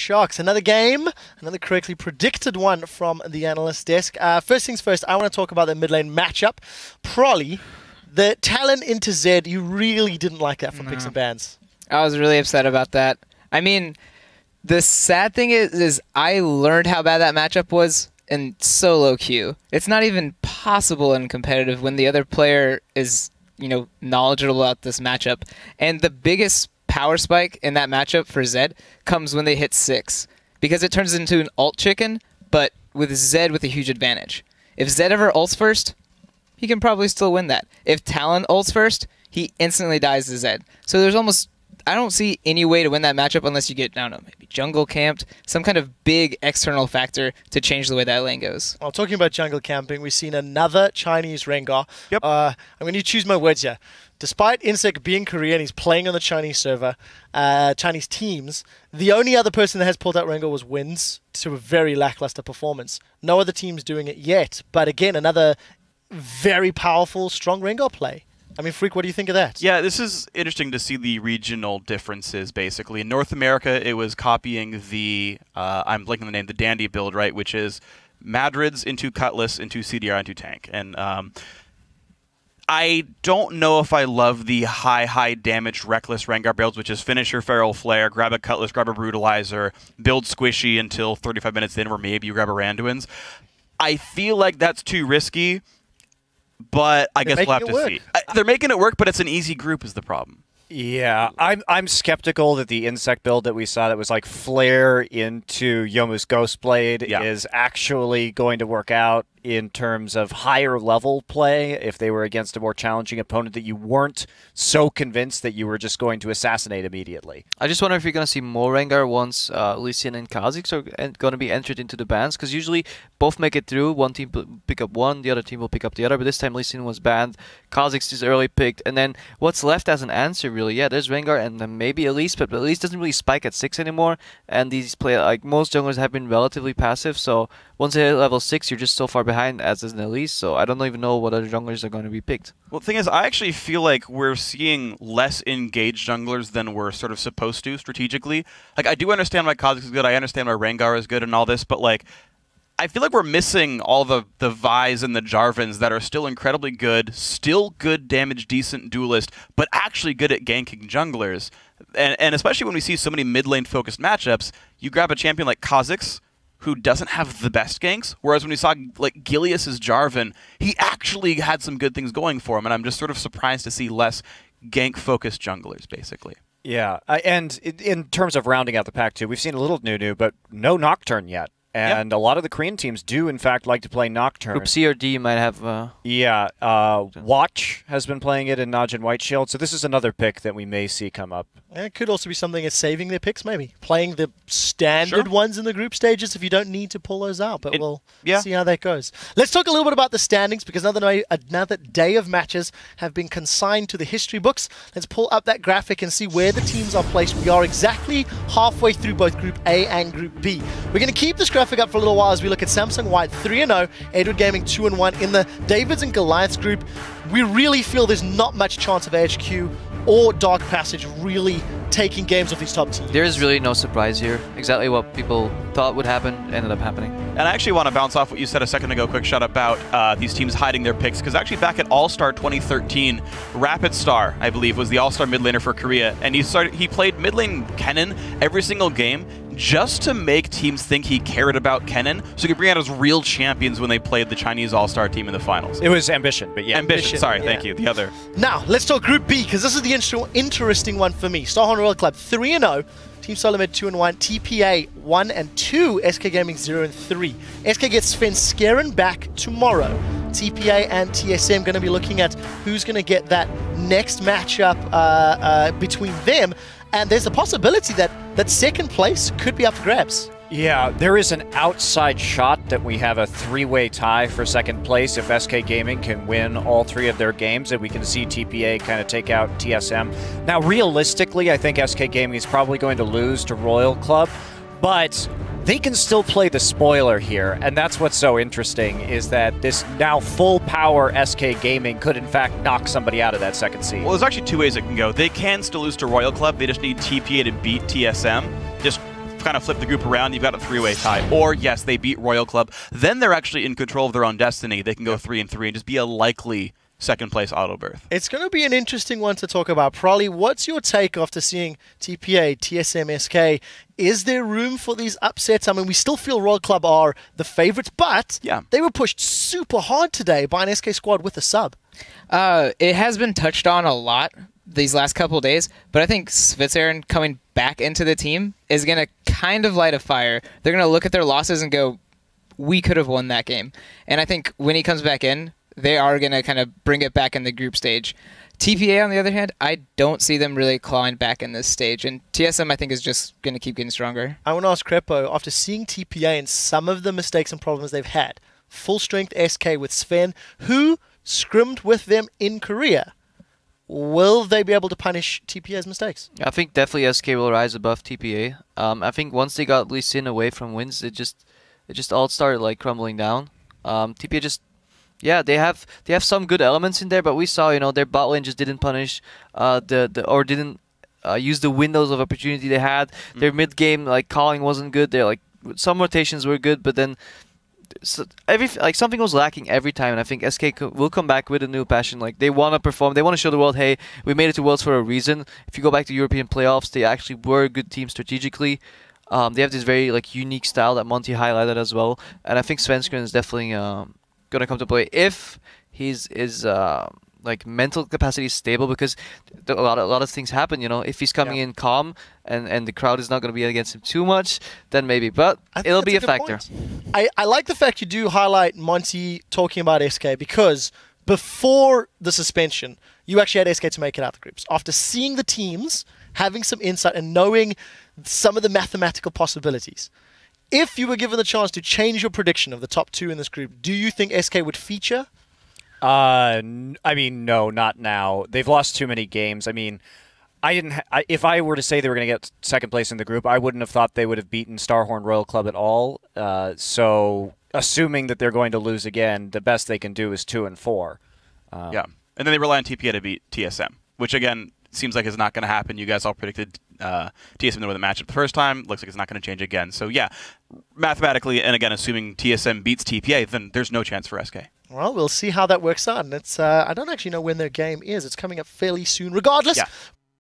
Sharks. Another game, another correctly predicted one from the analyst desk. First things first, I want to talk about the mid lane matchup. Prolly, the Talon into Zed, you really didn't like that from Picks and Bans. I was really upset about that. I mean, the sad thing is I learned how bad that matchup was in solo queue. It's not even possible in competitive when the other player is, knowledgeable about this matchup. And the biggest power spike in that matchup for Zed comes when they hit 6. Because it turns into an ult chicken, but with Zed with a huge advantage. If Zed ever ults first, he can probably still win that. If Talon ults first, he instantly dies to Zed. So there's almost... I don't see any way to win that matchup unless you get, I don't know, maybe jungle camped, some kind of big external factor to change the way that lane goes. Well, talking about jungle camping, we've seen another Chinese Rengar. Yep. I'm going to choose my words here. Despite Insec being Korean, he's playing on the Chinese server, Chinese teams. The only other person that has pulled out Rengar was Wins to a very lackluster performance. No other team's doing it yet. But again, another very powerful, strong Rengar play. I mean, Freak, what do you think of that? Yeah, this is interesting to see the regional differences, basically. In North America, it was copying the, I'm blanking on the name, the Dandy build, right, which is Madrids into Cutlass into CDR into Tank. And I don't know if I love the high damage Reckless Rengar builds, which is Finisher, Feral Flare, grab a Cutlass, grab a Brutalizer, build Squishy until 35 minutes in, where maybe you grab a Randuin's. I feel like that's too risky. But I guess we'll have to see. They're making it work, but it's an easy group is the problem. Yeah, I'm skeptical that the insect build that we saw that was like Flare into Yomu's Ghostblade is actually going to work out in terms of higher level play if they were against a more challenging opponent that you weren't so convinced that you were just going to assassinate immediately. I just wonder if you're going to see more Rengar once Lee Sin and Kha'Zix are going to be entered into the bans, because usually both make it through. One team pick up one, the other team will pick up the other, but this time Lee Sin was banned, Kha'Zix is early picked, and then what's left as an answer really? Yeah, there's Rengar and then maybe Elise, but Elise doesn't really spike at 6 anymore, and these play like most junglers have been relatively passive, so once they hit level 6, you're just so far behind as is an Elise, so I don't even know what other junglers are going to be picked. Well, the thing is, I actually feel like we're seeing less engaged junglers than we're sort of supposed to strategically. Like, I do understand why Kha'Zix is good, I understand why Rengar is good and all this, but like, I feel like we're missing all the Vys and the Jarvans that are still incredibly good, still good damage, decent duelist, but actually good at ganking junglers. And especially when we see so many mid-lane focused matchups, you grab a champion like Kha'Zix, who doesn't have the best ganks, whereas when we saw like Gilius's Jarvan, he actually had some good things going for him, and I'm just sort of surprised to see less gank-focused junglers, basically. Yeah, and in terms of rounding out the pack too, we've seen a little Nunu, but no Nocturne yet. And a lot of the Korean teams do, in fact, like to play Nocturne. Group C or D might have... Watch has been playing it in Najin Whiteshield, so this is another pick that we may see come up. It could also be something as saving their picks, maybe. Playing the standard ones in the group stages if you don't need to pull those out, but we'll see how that goes. Let's talk a little bit about the standings, because another day of matches have been consigned to the history books. Let's pull up that graphic and see where the teams are placed. We are exactly halfway through both Group A and Group B. We're going to keep this graphic up for a little while as we look at Samsung White 3-0, Edward Gaming 2-1. In the Davids and Goliaths group, we really feel there's not much chance of HQ or Dark Passage really taking games off these top teams. There is really no surprise here. Exactly what people thought would happen ended up happening. And I actually want to bounce off what you said a second ago, quick shot about these teams hiding their picks, because actually back at All-Star 2013, Rapid Star, I believe, was the All-Star mid laner for Korea, and he played mid lane Kennen every single game just to make teams think he cared about Kennen, so he could bring out his real champions when they played the Chinese All-Star team in the finals. It was Ambition, but yeah. Ambition, sorry, thank you, the other. Now, let's talk Group B, because this is the interesting one for me. Starhorn Royal Club 3-0, Team Solomid 2-1, TPA 1-2, SK Gaming 0-3. SK gets Sven Skeren back tomorrow. TPA and TSM going to be looking at who's going to get that next matchup between them. And there's a possibility that second place could be up for grabs. Yeah, there is an outside shot that we have a 3-way tie for second place if SK Gaming can win all 3 of their games, and we can see TPA kind of take out TSM. Now, realistically, I think SK Gaming is probably going to lose to Royal Club, but they can still play the spoiler here, and that's what's so interesting, is that this now full-power SK Gaming could, in fact, knock somebody out of that second seed. Well, there's actually 2 ways it can go. They can still lose to Royal Club. They just need TPA to beat TSM. Just kind of flip the group around, you've got a three-way tie. Or, yes, they beat Royal Club. Then they're actually in control of their own destiny. They can go 3-3 and just be a likely second place auto berth. It's going to be an interesting one to talk about. Prolly, what's your take after seeing TPA, TSM, SK? Is there room for these upsets? I mean, we still feel Royal Club are the favorites, but they were pushed super hard today by an SK squad with a sub. It has been touched on a lot these last couple of days, but I think Switzerland coming back into the team is going to kind of light a fire. They're going to look at their losses and go, we could have won that game. And I think when he comes back in, they are going to kind of bring it back in the group stage. TPA, on the other hand, I don't see them really clawing back in this stage. And TSM, I think, is just going to keep getting stronger. I want to ask Crepo, after seeing TPA and some of the mistakes and problems they've had, full strength SK with Sven, who scrimmed with them in Korea, will they be able to punish TPA's mistakes? I think definitely SK will rise above TPA. I think once they got Lee Sin away from wins, it just all started like crumbling down. TPA just they have some good elements in there, but we saw their bot lane just didn't punish or didn't use the windows of opportunity they had. Their mid game calling wasn't good. Their some rotations were good, but then something was lacking every time. And I think SK will come back with a new passion. They want to perform. They want to show the world, hey, we made it to Worlds for a reason. If you go back to European playoffs, they actually were a good team strategically. They have this very unique style that Monty highlighted as well, and I think Svenskeren is definitely gonna come to play if his mental capacity is stable, because a lot of things happen. If he's coming in calm and the crowd is not gonna be against him too much, then maybe, but it'll be a factor. I like the fact you do highlight Monty talking about SK, because before the suspension, you actually had SK to make it out the groups. After seeing the teams, having some insight and knowing some of the mathematical possibilities, if you were given the chance to change your prediction of the top two in this group, do you think SK would feature? I mean, no, not now. They've lost too many games. I mean, if I were to say they were going to get second place in the group, I wouldn't have thought they would have beaten Starhorn Royal Club at all. So, assuming that they're going to lose again, the best they can do is 2-4. And then they rely on TPA to beat TSM, which again seems like it's not going to happen. You guys all predicted TSM to win the matchup the first time. Looks like it's not going to change again. So yeah, mathematically, and again, assuming TSM beats TPA, then there's no chance for SK. Well, we'll see how that works out. And it's I don't actually know when their game is. It's coming up fairly soon. Regardless,